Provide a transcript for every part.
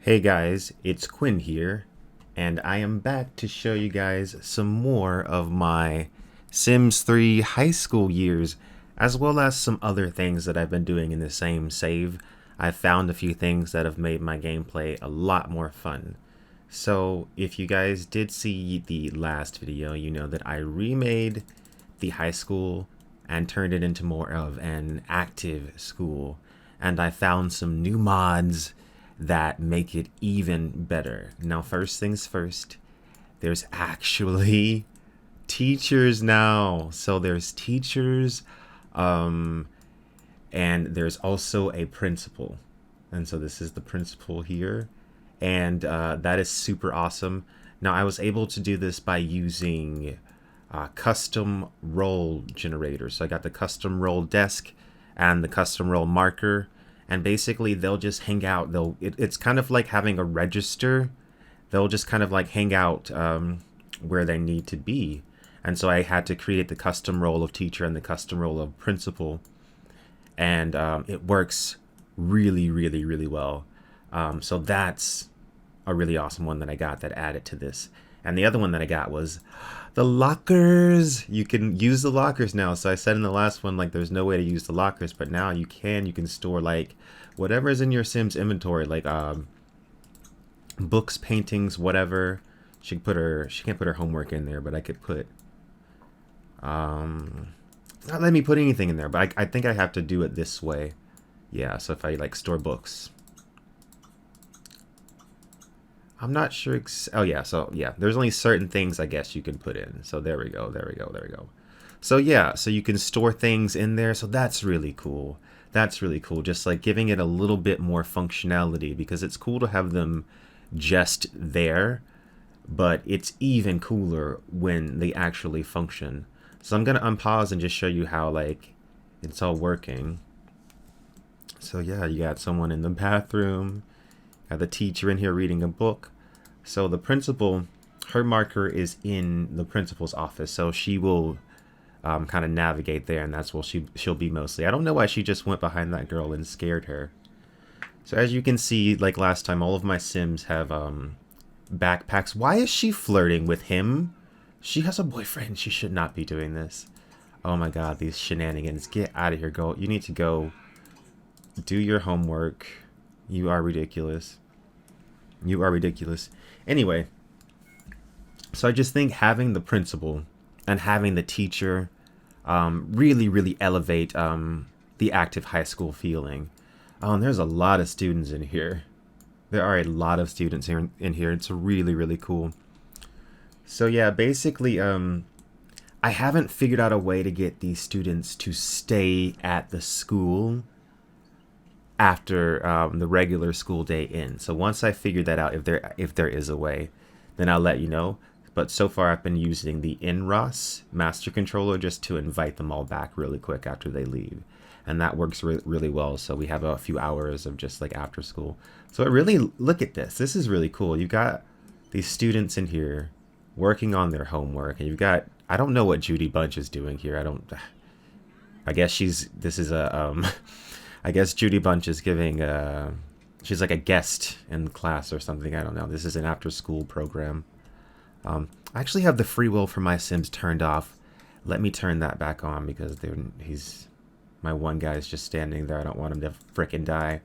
Hey guys, it's Quinn here, and I am back to show you guys some more of my Sims 3 high school years, as well as some other things that I've been doing in the same save. I've found a few things that have made my gameplay a lot more fun. So, if you guys did see the last video, you know that I remade the high school and turned it into more of an active school. And I found some new mods that make it even better. Now, first things first, there's actually teachers now. So there's teachers, um, and there's also a principal. And so this is the principal here. And that is super awesome. Now, I was able to do this by using custom role generators. So I got the custom role desk and the custom role marker, and basically they'll just hang out. It's kind of like having a register. They'll just kind of like hang out where they need to be. And so I had to create the custom role of teacher and the custom role of principal, and it works really well. So that's a really awesome one that I got that added to this. And the other one that I got was the lockers. You can use the lockers now. So I said in the last one, like, there's no way to use the lockers, but now you can. You can store like whatever is in your Sims inventory, like books, paintings, whatever. She can't put her homework in there, but I could put it's not letting me put anything in there, but I think I have to do it this way. Yeah, so if I like store books, I'm not sure. Oh yeah, so yeah, there's only certain things I guess you can put in. So there we go, there we go, there we go. So yeah, so you can store things in there. So that's really cool. That's really cool. Just like giving it a little bit more functionality, because it's cool to have them just there, but it's even cooler when they actually function. So I'm gonna unpause and just show you how like it's all working. So yeah, you got someone in the bathroom. Got the teacher in here reading a book. So the principal, her marker is in the principal's office, so she will kind of navigate there, and that's where she'll be mostly. I don't know why she just went behind that girl and scared her. So as you can see, like last time, all of my Sims have backpacks. Why is she flirting with him? She has a boyfriend. She should not be doing this. Oh my god, these shenanigans. Get out of here, girl. You need to go do your homework. You are ridiculous. You are ridiculous. Anyway, so I just think having the principal and having the teacher really elevate the active high school feeling. Oh, and there's a lot of students in here. There are a lot of students here in here. It's really cool. So yeah, basically, I haven't figured out a way to get these students to stay at the school after the regular school day ends. So once I figure that out, if there is a way, then I'll let you know. But so far I've been using the InROS master controller just to invite them all back really quick after they leave. And that works really well. So we have a few hours of just like after school. So really, look at this. This is really cool. You've got these students in here working on their homework. And you've got, I don't know what Judy Bunch is doing here. I guess this is a, I guess Judy Bunch is giving, she's like a guest in class or something. I don't know. This is an after-school program. I actually have the free will for my Sims turned off. Let me turn that back on, because my one guy is just standing there. I don't want him to frickin' die.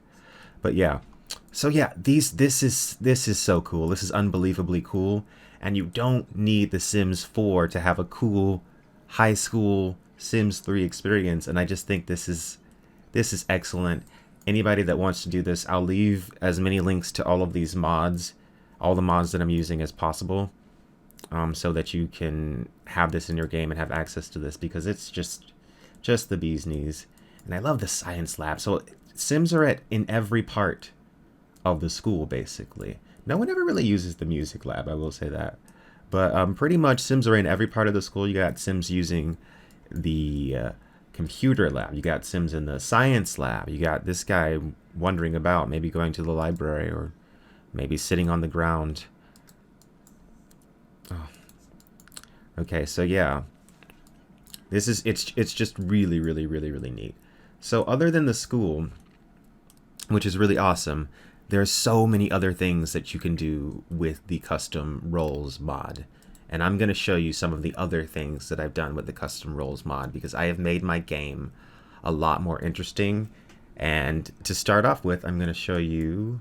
But yeah. So yeah, this is so cool. This is unbelievably cool. And you don't need the Sims 4 to have a cool high school Sims 3 experience. And I just think this is excellent. Anybody that wants to do this, I'll leave as many links to all of these mods, all the mods that I'm using as possible, so that you can have this in your game and have access to this, because it's just the bee's knees. And I love the science lab. So Sims are in every part of the school, basically. No one ever really uses the music lab, I will say that. But pretty much Sims are in every part of the school. You got Sims using the computer lab. You got Sims in the science lab. You got this guy wandering about, maybe going to the library, or maybe sitting on the ground. Oh. Okay, so yeah. It's just really neat. So other than the school, which is really awesome, there's so many other things that you can do with the custom roles mod. And I'm going to show you some of the other things that I've done with the custom roles mod, because I have made my game a lot more interesting. And to start off with, I'm going to show you...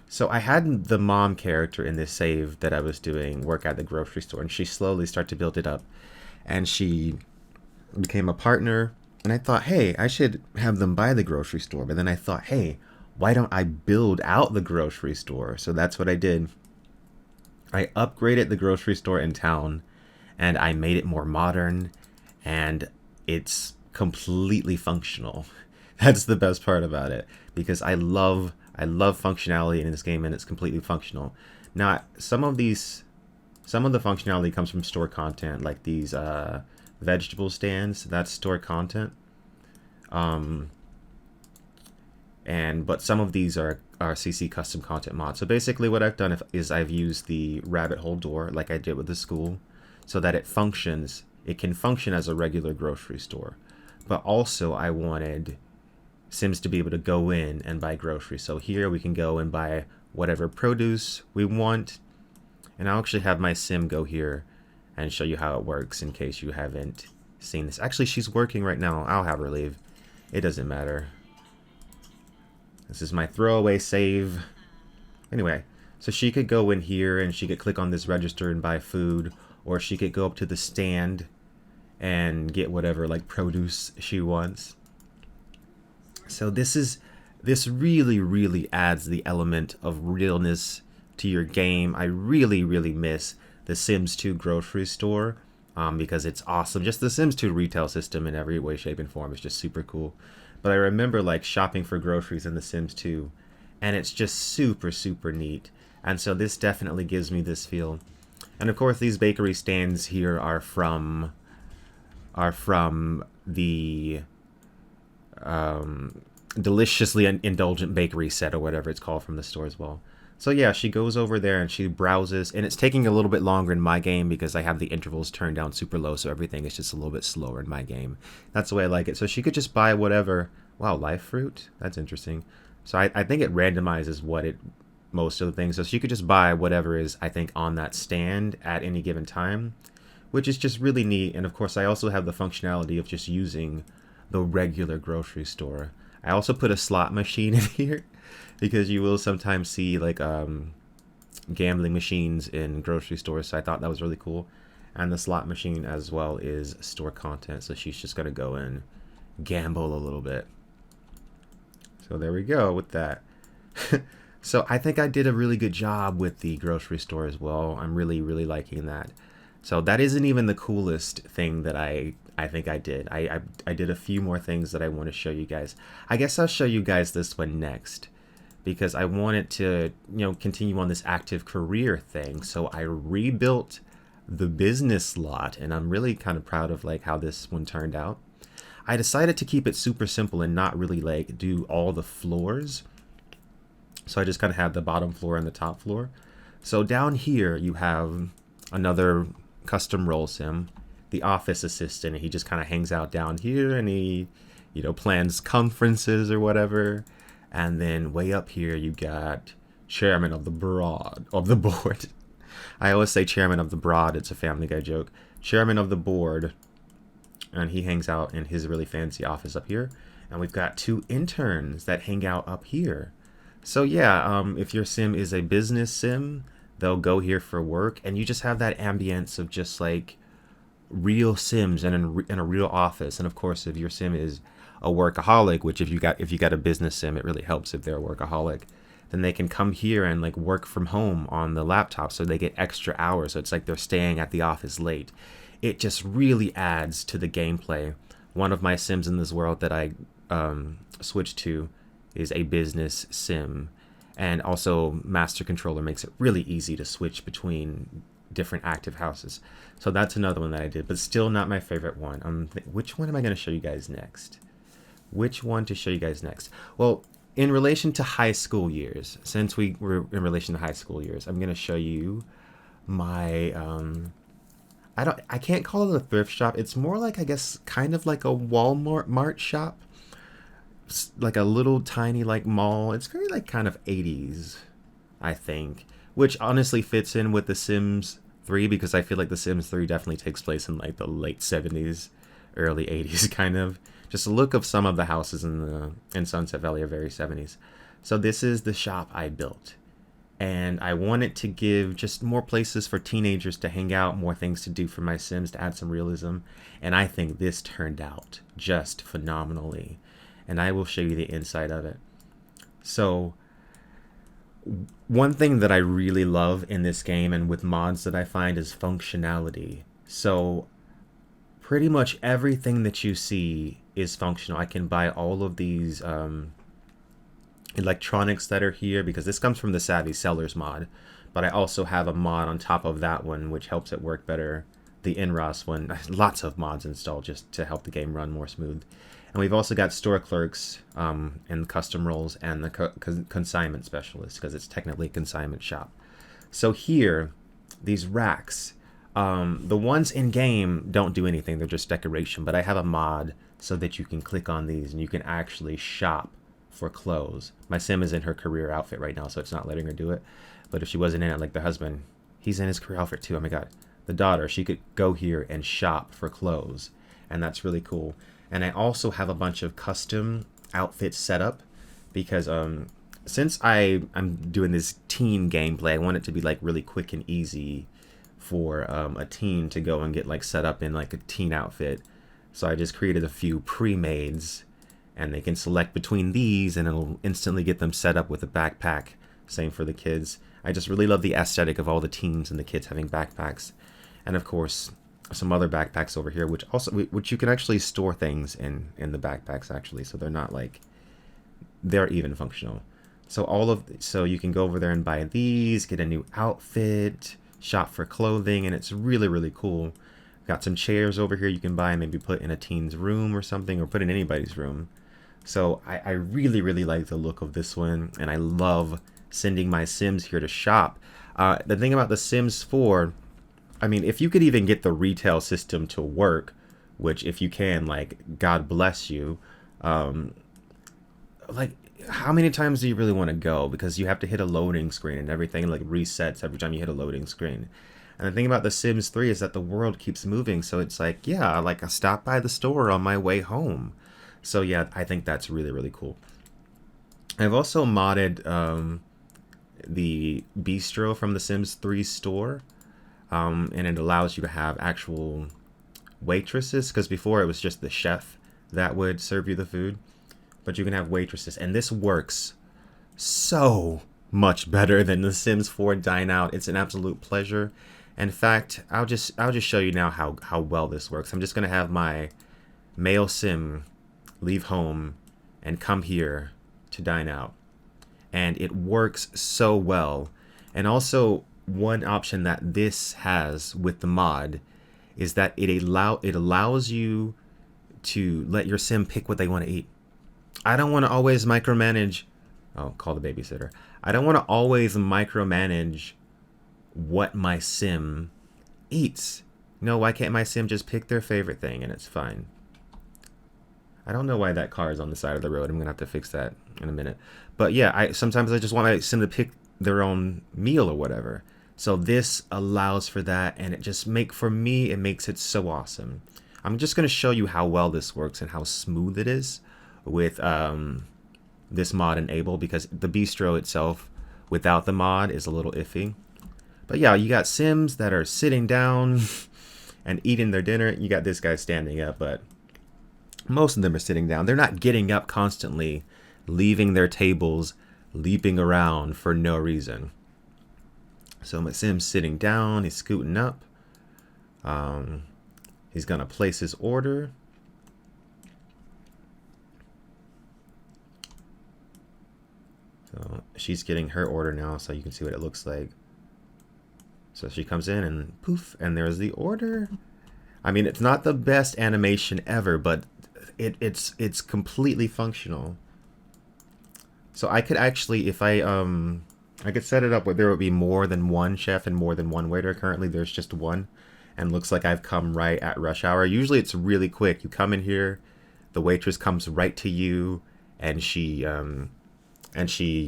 so I had the mom character in this save that I was doing work at the grocery store, and she slowly started to build it up. And she became a partner, and I thought, hey, I should have them buy the grocery store. But then I thought, hey, why don't I build out the grocery store? So that's what I did. I upgraded the grocery store in town, and I made it more modern, and it's completely functional. That's the best part about it, because I love functionality in this game, and it's completely functional. Now, some of the functionality comes from store content, like these vegetable stands. That's store content. But some of these are CC custom content mods. So basically what I've done is I've used the rabbit hole door, like I did with the school, so that it can function as a regular grocery store. But also I wanted Sims to be able to go in and buy groceries. So here we can go and buy whatever produce we want. And I'll actually have my Sim go here and show you how it works in case you haven't seen this. Actually, she's working right now. I'll have her leave. It doesn't matter. This is my throwaway save. Anyway, so she could go in here and she could click on this register and buy food, or she could go up to the stand and get whatever like produce she wants. So this really adds the element of realness to your game. I really miss the Sims 2 grocery store because it's awesome. Just the Sims 2 retail system in every way, shape, and form is just super cool. But I remember like shopping for groceries in the Sims 2, and it's just super neat. And so this definitely gives me this feel. And of course, these bakery stands here are from the deliciously indulgent bakery set, or whatever it's called, from the store as well. So yeah, she goes over there and she browses, and it's taking a little bit longer in my game because I have the intervals turned down super low, so everything is just a little bit slower in my game. That's the way I like it. So she could just buy whatever. Wow, life fruit? That's interesting. So I think it randomizes most of the things. So she could just buy whatever is, I think, on that stand at any given time, which is just really neat. And of course, I also have the functionality of just using the regular grocery store. I also put a slot machine in here because you will sometimes see like gambling machines in grocery stores. So I thought that was really cool. And the slot machine as well is store content. So she's just going to go and gamble a little bit. So there we go with that. So I think I did a really good job with the grocery store as well. I'm really liking that. So that isn't even the coolest thing that I think I did. I did a few more things that I want to show you guys. I guess I'll show you guys this one next, because I wanted to, continue on this active career thing. So I rebuilt the business lot, and I'm really kind of proud of like how this one turned out. I decided to keep it super simple and not really like do all the floors. So I just kind of have the bottom floor and the top floor. So down here you have another custom role sim, the office assistant. He just kind of hangs out down here and he, plans conferences or whatever. And then way up here you got chairman of the board. I always say chairman of the broad. It's a Family Guy joke. Chairman of the board. And he hangs out in his really fancy office up here. And we've got two interns that hang out up here. So yeah, if your sim is a business sim, they'll go here for work, and you just have that ambience of just like real sims in a real office. And of course, if your sim is a workaholic, which if you got a business sim, it really helps if they're a workaholic, then they can come here and like work from home on the laptop, so they get extra hours. So it's like they're staying at the office late. It just really adds to the gameplay. One of my sims in this world that I switched to is a business sim, and also Master Controller makes it really easy to switch between different active houses. So that's another one that I did, but still not my favorite one. Which one am I going to show you guys next? Which one to show you guys next? Well, in relation to high school years, since we were in relation to high school years, I'm going to show you my I can't call it a thrift shop. It's more like, I guess, kind of like a Walmart shop. like a little tiny like mall. It's very like kind of 80s, I think, which honestly fits in with The Sims 3 because I feel like The Sims 3 definitely takes place in like the late 70s, early 80s kind of. Just a look of some of the houses in Sunset Valley are very 70s. So this is the shop I built. And I wanted to give just more places for teenagers to hang out, more things to do for my Sims to add some realism. And I think this turned out just phenomenally. And I will show you the inside of it. So one thing that I really love in this game and with mods that I find is functionality. So pretty much everything that you see is functional. I can buy all of these electronics that are here because this comes from the Savvy Sellers mod, but I also have a mod on top of that one which helps it work better. The InROS one, lots of mods installed just to help the game run more smooth. And we've also got store clerks and custom roles and the consignment specialist because it's technically a consignment shop. So here, these racks, the ones in game don't do anything, they're just decoration, but I have a mod so that you can click on these and you can actually shop for clothes. My Sim is in her career outfit right now, so it's not letting her do it. But if she wasn't in it, like the husband, he's in his career outfit too. Oh my god. The daughter, she could go here and shop for clothes, and that's really cool. And I also have a bunch of custom outfits set up because since I'm doing this teen gameplay, I want it to be like really quick and easy for a teen to go and get like set up in like a teen outfit. So I just created a few pre-mades and they can select between these and it'll instantly get them set up with a backpack. Same for the kids. I just really love the aesthetic of all the teens and the kids having backpacks. And of course, some other backpacks over here, which you can actually store things in the backpacks actually, so they're not like, they're even functional. So you can go over there and buy these, get a new outfit, shop for clothing, and it's really, really cool. Got some chairs over here you can buy and maybe put in a teen's room or something, or put in anybody's room. So I really, really like the look of this one, and I love sending my Sims here to shop. The thing about The Sims 4, I mean, if you could even get the retail system to work, which if you can, like, God bless you, like, how many times do you really want to go? Because you have to hit a loading screen and everything, like, resets every time you hit a loading screen. And the thing about The Sims 3 is that the world keeps moving, so it's like, yeah, like, I stopped by the store on my way home. So, yeah, I think that's really, really cool. I've also modded the bistro from The Sims 3 store. And it allows you to have actual waitresses, because before it was just the chef that would serve you the food, but you can have waitresses, and this works so much better than The Sims 4 Dine Out. It's an absolute pleasure. In fact, I'll just show you now how well this works. I'm just gonna have my male Sim leave home and come here to dine out, and it works so well. And also, one option that this has with the mod is that it allows you to let your Sim pick what they want to eat. I don't want to always micromanage. Oh, call the babysitter. I don't want to always micromanage what my Sim eats. No, why can't my Sim just pick their favorite thing and it's fine? I don't know why that car is on the side of the road. I'm gonna have to fix that in a minute. But yeah, sometimes I just want my Sim to pick their own meal or whatever. So this allows for that, and it just for me, it makes it so awesome. I'm just going to show you how well this works and how smooth it is with this mod enabled, because the bistro itself without the mod is a little iffy. But yeah, you got Sims that are sitting down and eating their dinner. You got this guy standing up, but most of them are sitting down. They're not getting up constantly, leaving their tables, leaping around for no reason. So my Sim's sitting down, he's scooting up. He's gonna place his order. So she's getting her order now, so you can see what it looks like. So she comes in and poof, and there's the order. I mean, it's not the best animation ever, but it's completely functional. So I could actually, if I could set it up where there would be more than one chef and more than one waiter. Currently, there's just one, and looks like I've come right at rush hour. Usually, it's really quick. You come in here, the waitress comes right to you, and she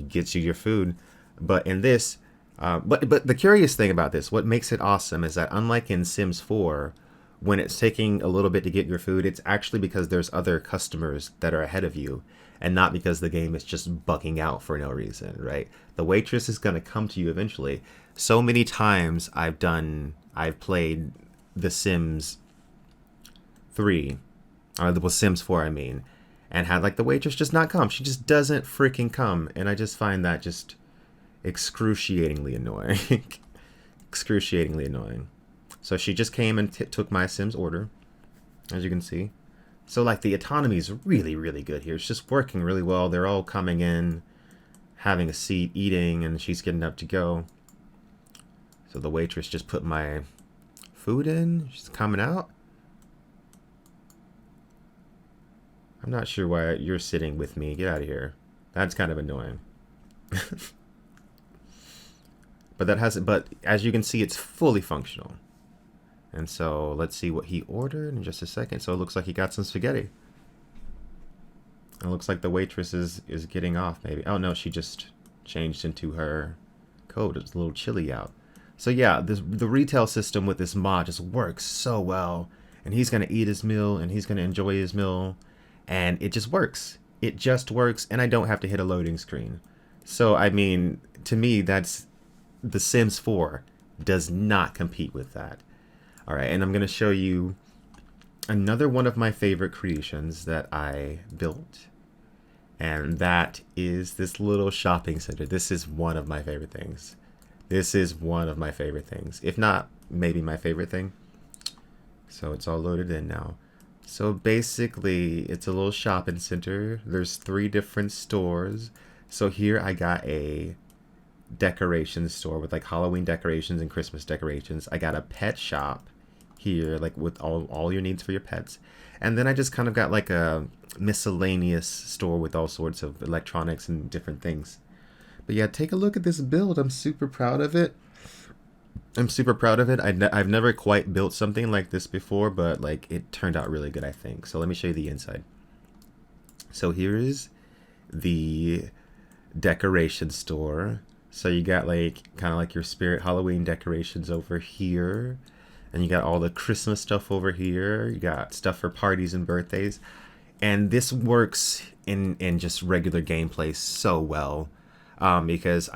gets you your food. But in this, but the curious thing about this, what makes it awesome, is that unlike in Sims 4, when it's taking a little bit to get your food, it's actually because there's other customers that are ahead of you, and not because the game is just bugging out for no reason, right? The waitress is going to come to you eventually. So many times I've played The Sims 3, or the Sims 4, I mean, and had like the waitress just not come. She just doesn't freaking come, and I just find that just excruciatingly annoying. Excruciatingly annoying. So she just came and took my Sims order, as you can see. So like the autonomy is really, really good here. It's just working really well. They're all coming in, having a seat, eating, and she's getting up to go. So the waitress just put my food in. She's coming out. I'm not sure why you're sitting with me. Get out of here. That's kind of annoying. But as you can see, it's fully functional. And so let's see what he ordered in just a second. So it looks like he got some spaghetti. It looks like the waitress is getting off maybe. Oh no, she just changed into her coat. It's a little chilly out. So yeah, the retail system with this mod just works so well. And he's going to eat his meal and he's going to enjoy his meal. And it just works. It just works. And I don't have to hit a loading screen. So I mean, to me, that's The Sims 4 does not compete with that. All right, and I'm going to show you another one of my favorite creations that I built. And that is this little shopping center. This is one of my favorite things. This is one of my favorite things. If not, maybe my favorite thing. So it's all loaded in now. So basically, it's a little shopping center. There's 3 different stores. So here I got a decorations store with like Halloween decorations and Christmas decorations. I got a pet shop here, like with all your needs for your pets. And then I just kind of got like a miscellaneous store with all sorts of electronics and different things. But yeah, take a look at this build. I'm super proud of it. I've never quite built something like this before, but like it turned out really good, I think. So let me show you the inside. So here is the decoration store. So you got like kind of like your spirit Halloween decorations over here. And you got all the Christmas stuff over here. You got stuff for parties and birthdays. And this works in just regular gameplay so well. Because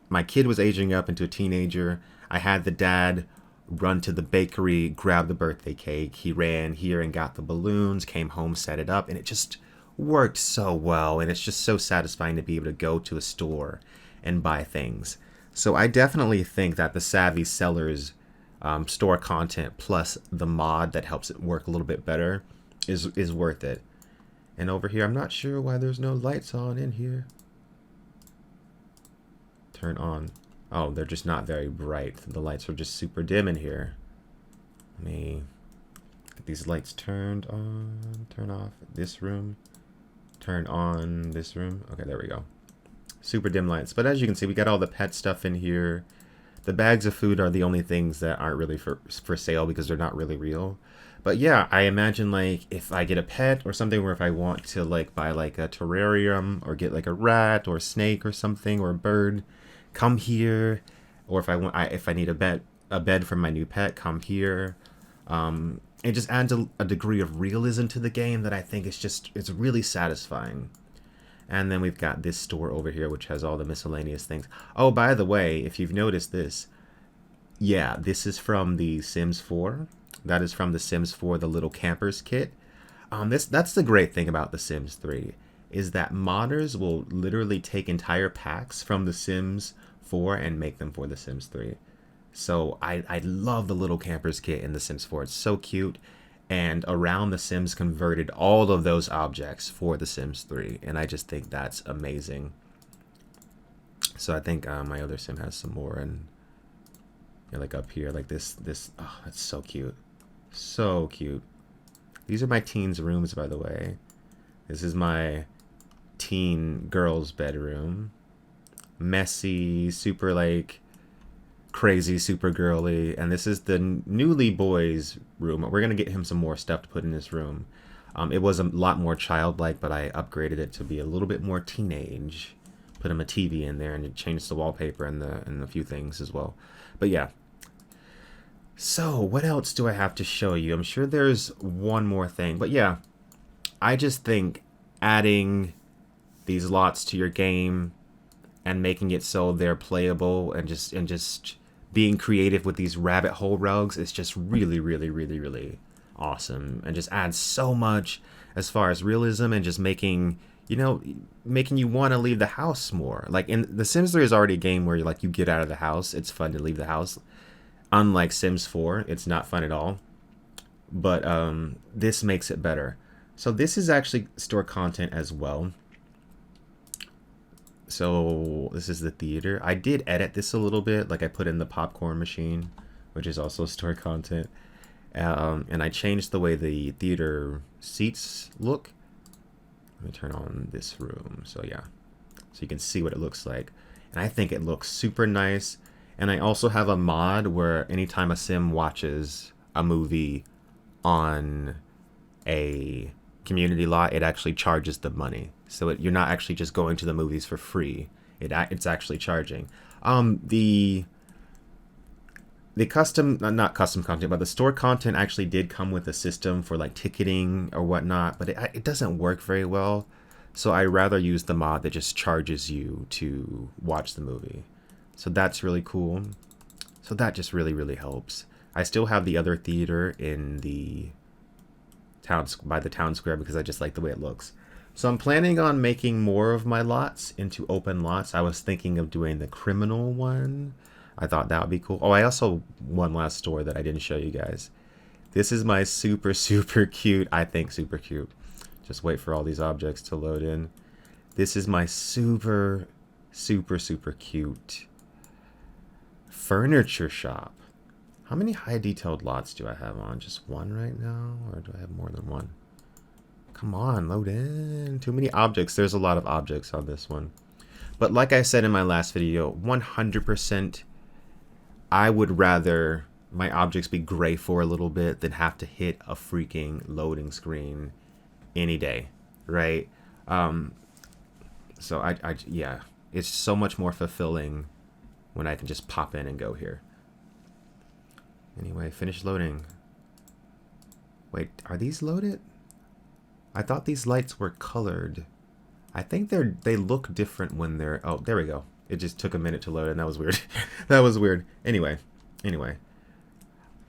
my kid was aging up into a teenager. I had the dad run to the bakery, grab the birthday cake. He ran here and got the balloons, came home, set it up. And it just worked so well. And it's just so satisfying to be able to go to a store and buy things. So I definitely think that the Savvy Sellers store content plus the mod that helps it work a little bit better is worth it. And over here, I'm not sure why there's no lights on in here. Turn on. Oh, they're just not very bright. The lights are just super dim in here. Let me get these lights turned on, turn off this room, turn on this room. Okay, there we go. Super dim lights. But as you can see, we got all the pet stuff in here. The bags of food are the only things that aren't really for sale because they're not really real. But yeah, I imagine like if I get a pet or something, or if I want to like buy like a terrarium or get like a rat or a snake or something or a bird, come here. Or if I need a bed for my new pet, come here. It just adds a degree of realism to the game that I think it's really satisfying. And then we've got this store over here, which has all the miscellaneous things. Oh, by the way, if you've noticed this, yeah, this is from the Sims 4. That is from the Sims 4, the Little Campers kit. That's the great thing about the Sims 3, is that modders will literally take entire packs from the Sims 4 and make them for the Sims 3. So I love the Little Campers kit in the Sims 4. It's so cute. And Around the Sims converted all of those objects for the Sims 3. And I just think that's amazing. So I think my other Sim has some more. And like up here, like this. Oh, that's so cute. So cute. These are my teens' rooms, by the way. This is my teen girl's bedroom. Messy, super like crazy, super girly. And this is the newly boy's room. We're gonna get him some more stuff to put in his room. It was a lot more childlike, but I upgraded it to be a little bit more teenage. Put him a TV in there and it changed the wallpaper and a few things as well. But yeah. So what else do I have to show you? I'm sure there's one more thing, but yeah, I just think adding these lots to your game and making it so they're playable and just being creative with these rabbit hole rugs is just really, really, really, really awesome, and just adds so much as far as realism and just making making you want to leave the house more. Like in The Sims 3 is already a game where you get out of the house. It's fun to leave the house. Unlike Sims 4, it's not fun at all. But this makes it better. So this is actually store content as well. So this is the theater. I did edit this a little bit. Like I put in the popcorn machine, which is also store content. And I changed the way the theater seats look. Let me turn on this room. So yeah, so you can see what it looks like. And I think it looks super nice. And I also have a mod where anytime a sim watches a movie on a community lot, it actually charges the money. So you're not actually just going to the movies for free. It's actually charging. The custom, not custom content, but the store content actually did come with a system for like ticketing or whatnot, but it doesn't work very well. So I rather use the mod that just charges you to watch the movie. So that's really cool. So that just really, really helps. I still have the other theater in the town, by the town square, because I just like the way it looks. So I'm planning on making more of my lots into open lots. I was thinking of doing the criminal one. I thought that would be cool. Oh, I also, one last store that I didn't show you guys. This is my super, super cute, I think super cute. Just wait for all these objects to load in. This is my super, super, super cute furniture shop. How many high detailed lots do I have on? Just one right now? Or do I have more than one? Come on, load in. Too many objects. There's a lot of objects on this one. But like I said in my last video, 100%, I would rather my objects be gray for a little bit than have to hit a freaking loading screen any day, right? So yeah, it's so much more fulfilling when I can just pop in and go here. Anyway, finish loading. Wait, are these loaded? I thought these lights were colored. I think they look different when they're... Oh, there we go. It just took a minute to load, and that was weird. That was weird. Anyway.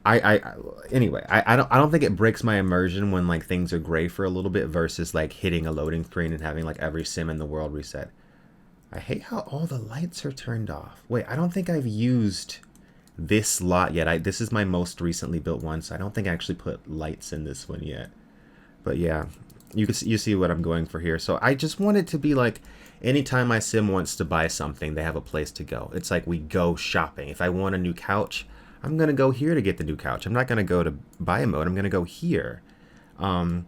I don't think it breaks my immersion when like things are gray for a little bit versus like hitting a loading screen and having like every sim in the world reset. I hate how all the lights are turned off. Wait, I don't think I've used this lot yet. This is my most recently built one, so I don't think I actually put lights in this one yet. But yeah, you see what I'm going for here. So I just want it to be like anytime my sim wants to buy something, they have a place to go. It's like we go shopping. If I want a new couch, I'm going to go here to get the new couch. I'm not going to go to buy mode. I'm going to go here. And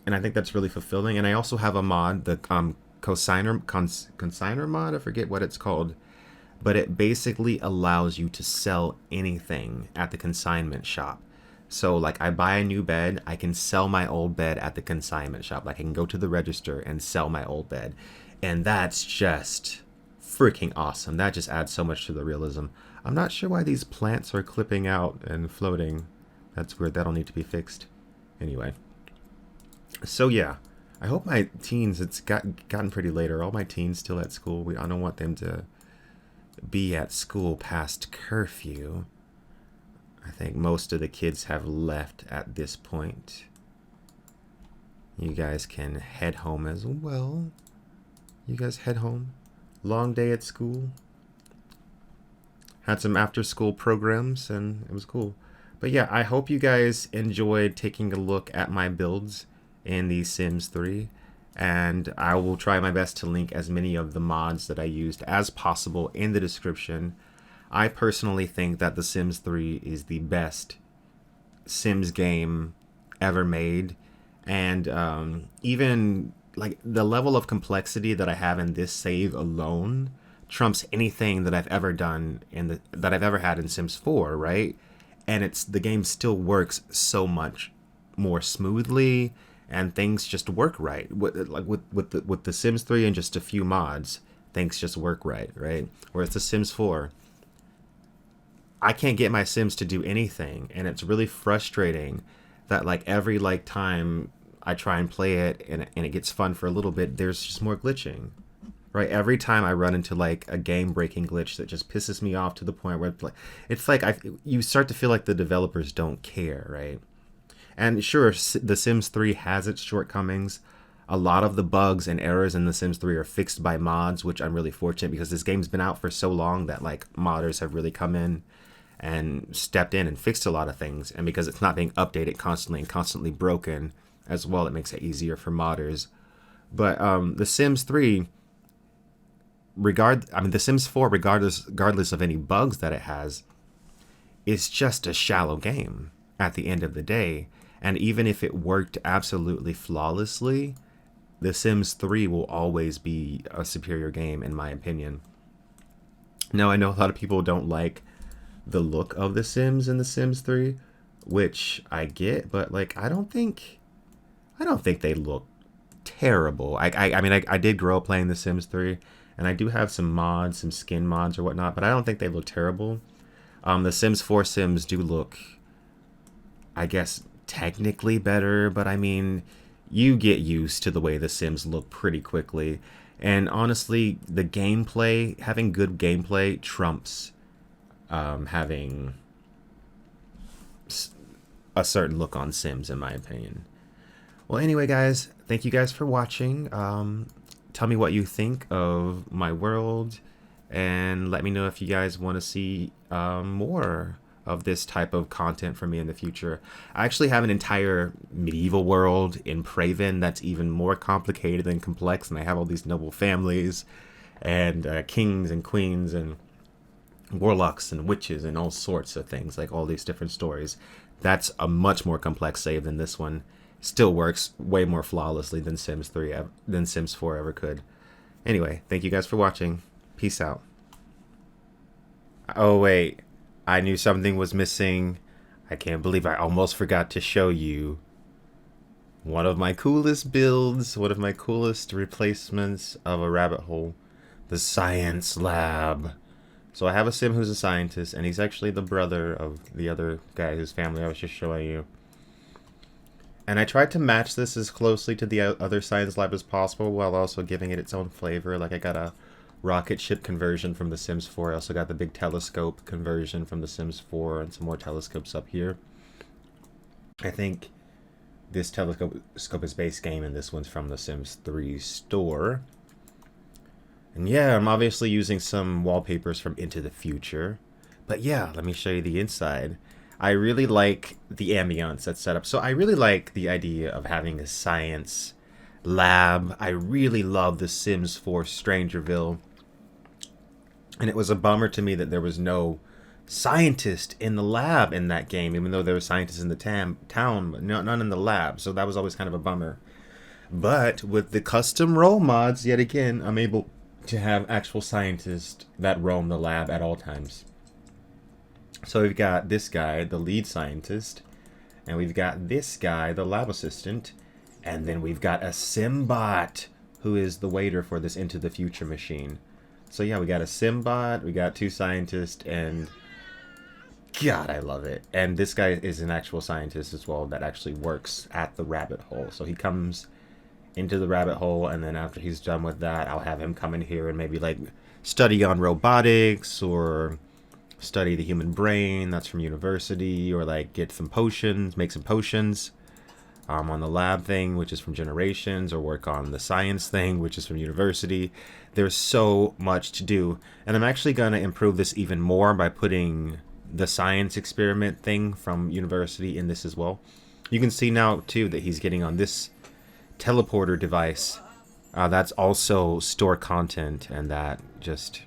I think that's really fulfilling. And I also have a mod, the consignor mod. I forget what it's called. But it basically allows you to sell anything at the consignment shop. So like I buy a new bed, I can sell my old bed at the consignment shop. Like I can go to the register and sell my old bed. And that's just freaking awesome. That just adds so much to the realism. I'm not sure why these plants are clipping out and floating. That's weird. That'll need to be fixed. Anyway. So yeah, I hope my teens, it's gotten pretty late. Are all my teens still at school? I don't want them to be at school past curfew. I think most of the kids have left at this point. You guys can head home as well. You guys head home. Long day at school. Had some after school programs and it was cool. But yeah, I hope you guys enjoyed taking a look at my builds in the Sims 3. And I will try my best to link as many of the mods that I used as possible in the description. I personally think that The Sims 3 is the best Sims game ever made. And even like the level of complexity that I have in this save alone trumps anything that I've ever done that I've ever had in Sims 4, right? And the game still works so much more smoothly and things just work right. With the Sims 3 and just a few mods, things just work right, right? Whereas the Sims 4, I can't get my Sims to do anything, and it's really frustrating that like every like time I try and play it and it gets fun for a little bit, there's just more glitching. Right, every time I run into like a game breaking glitch that just pisses me off to the point where it's like you start to feel like the developers don't care, right? And sure, The Sims 3 has its shortcomings. A lot of the bugs and errors in The Sims 3 are fixed by mods, which I'm really fortunate because this game's been out for so long that like modders have really come in and stepped in and fixed a lot of things. And because it's not being updated constantly and constantly broken as well, it makes it easier for modders. But The Sims 3, The Sims 4, regardless of any bugs that it has, is just a shallow game at the end of the day. And even if it worked absolutely flawlessly, The Sims 3 will always be a superior game in my opinion. Now I know a lot of people don't like the look of The Sims in The Sims 3, which I get, but like I don't think they look terrible. I did grow up playing The Sims 3, and I do have some mods, some skin mods or whatnot, but I don't think they look terrible. The Sims 4 Sims do look, I guess, technically better, but I mean, you get used to the way the Sims look pretty quickly. And honestly, the gameplay, having good gameplay trumps having a certain look on Sims, in my opinion. Well, anyway, guys, thank you guys for watching. Tell me what you think of my world, and let me know if you guys want to see more of this type of content from me in the future. I actually have an entire medieval world in Praven that's even more complicated and complex, and I have all these noble families and kings and queens and warlocks and witches and all sorts of things, like all these different stories. That's a much more complex save than this one. Still works way more flawlessly than Sims 4 ever could. Anyway, thank you guys for watching. Peace out. Oh wait, I knew something was missing. I can't believe I almost forgot to show you one of my coolest builds, one of my coolest replacements of a rabbit hole, the science lab. So I have a sim who's a scientist, and he's actually the brother of the other guy whose family I was just showing you. And I tried to match this as closely to the other science lab as possible while also giving it its own flavor. Like I got a rocket ship conversion from The Sims 4. I also got the big telescope conversion from The Sims 4 and some more telescopes up here. I think this telescope is base game, and this one's from The Sims 3 store. And yeah, I'm obviously using some wallpapers from Into the Future. But yeah, let me show you the inside. I really like the ambiance that's set up. So I really like the idea of having a science lab. I really love The Sims 4 Strangerville. And it was a bummer to me that there was no scientist in the lab in that game, even though there were scientists in the town, but none in the lab. So that was always kind of a bummer. But with the custom role mods, yet again, I'm able to have actual scientists that roam the lab at all times. So we've got this guy, the lead scientist, and we've got this guy, the lab assistant, and then we've got a Simbot, who is the waiter for this Into the Future machine. So yeah, we got a Simbot, we got two scientists, and God, I love it. And this guy is an actual scientist as well that actually works at the rabbit hole. So he comes into the rabbit hole, and then after he's done with that, I'll have him come in here and maybe like study on robotics or study the human brain. That's from university, or like get some potions, make some potions on the lab thing, which is from Generations, or work on the science thing, which is from university. There's so much to do, and I'm actually going to improve this even more by putting the science experiment thing from university in this as well. You can see now too that he's getting on this teleporter device that's also store content, and that just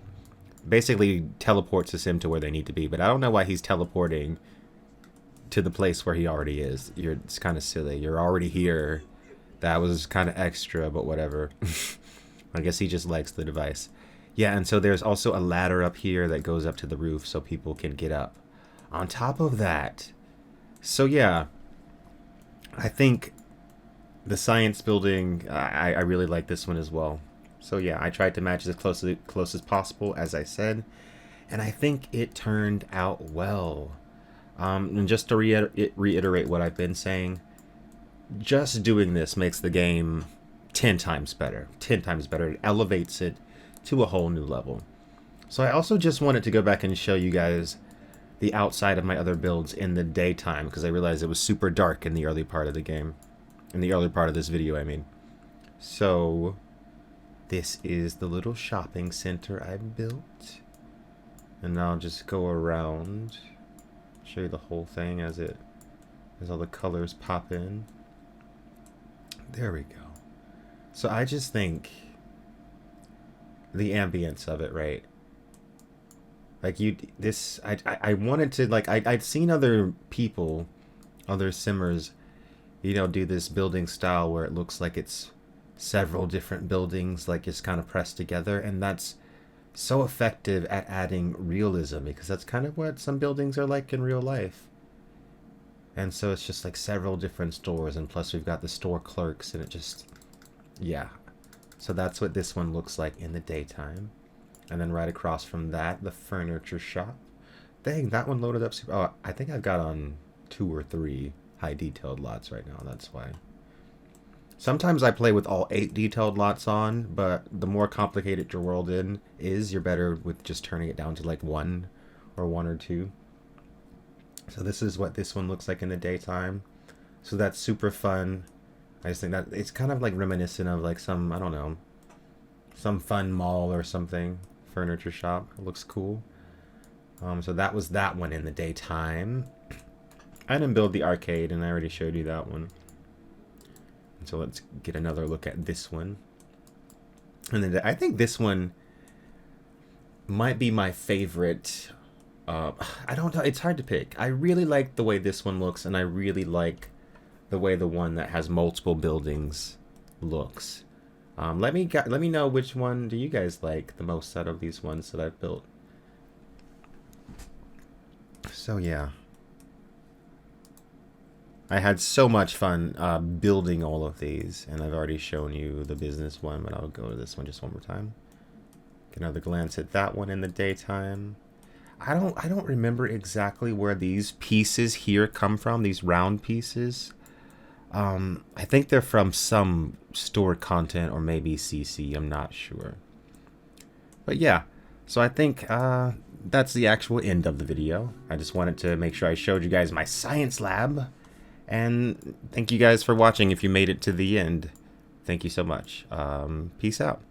basically teleports us into where they need to be. But I don't know why he's teleporting to the place where he already is. It's kind of silly. You're already here. That was kind of extra, but whatever. I guess he just likes the device. Yeah, and so there's also a ladder up here that goes up to the roof so people can get up. On top of that, so yeah, I think The science building, I really like this one as well. So yeah, I tried to match as close as possible, as I said, and I think it turned out well. And just to reiterate what I've been saying, just doing this makes the game 10 times better. 10 times better. It elevates it to a whole new level. So I also just wanted to go back and show you guys the outside of my other builds in the daytime, because I realized it was super dark in the early part of the game. In the early part of this video, I mean. So this is the little shopping center I built. And I'll just go around, show you the whole thing as all the colors pop in. There we go. So I just think the ambience of it, right? Like I wanted to, like, I'd seen other people, other simmers, you know, do this building style where it looks like it's several different buildings, like just kind of pressed together, and that's so effective at adding realism, because that's kind of what some buildings are like in real life. And so it's just like several different stores, and plus we've got the store clerks, and it just, yeah. So that's what this one looks like in the daytime. And then right across from that, the furniture shop. Dang, that one loaded up super. Oh, I think I've got on 2 or 3 high detailed lots right now, that's why. Sometimes I play with all 8 detailed lots on, but the more complicated your world is, you're better with just turning it down to like 1 or 1 or 2. So this is what this one looks like in the daytime. So that's super fun. I just think that it's kind of like reminiscent of like some, I don't know, some fun mall or something. Furniture shop. It looks cool. So that was that one in the daytime. I didn't build the arcade, and I already showed you that one. And so let's get another look at this one. And then I think this one might be my favorite. I don't know. It's hard to pick. I really like the way this one looks, and I really like the way the one that has multiple buildings looks. Let me know which one do you guys like the most out of these ones that I've built. So yeah, I had so much fun building all of these, and I've already shown you the business one, but I'll go to this one just one more time. Get another glance at that one in the daytime. I don't remember exactly where these pieces here come from, these round pieces. I think they're from some store content or maybe CC, I'm not sure. But yeah, so I think that's the actual end of the video. I just wanted to make sure I showed you guys my science lab. And thank you guys for watching if you made it to the end. Thank you so much. Peace out.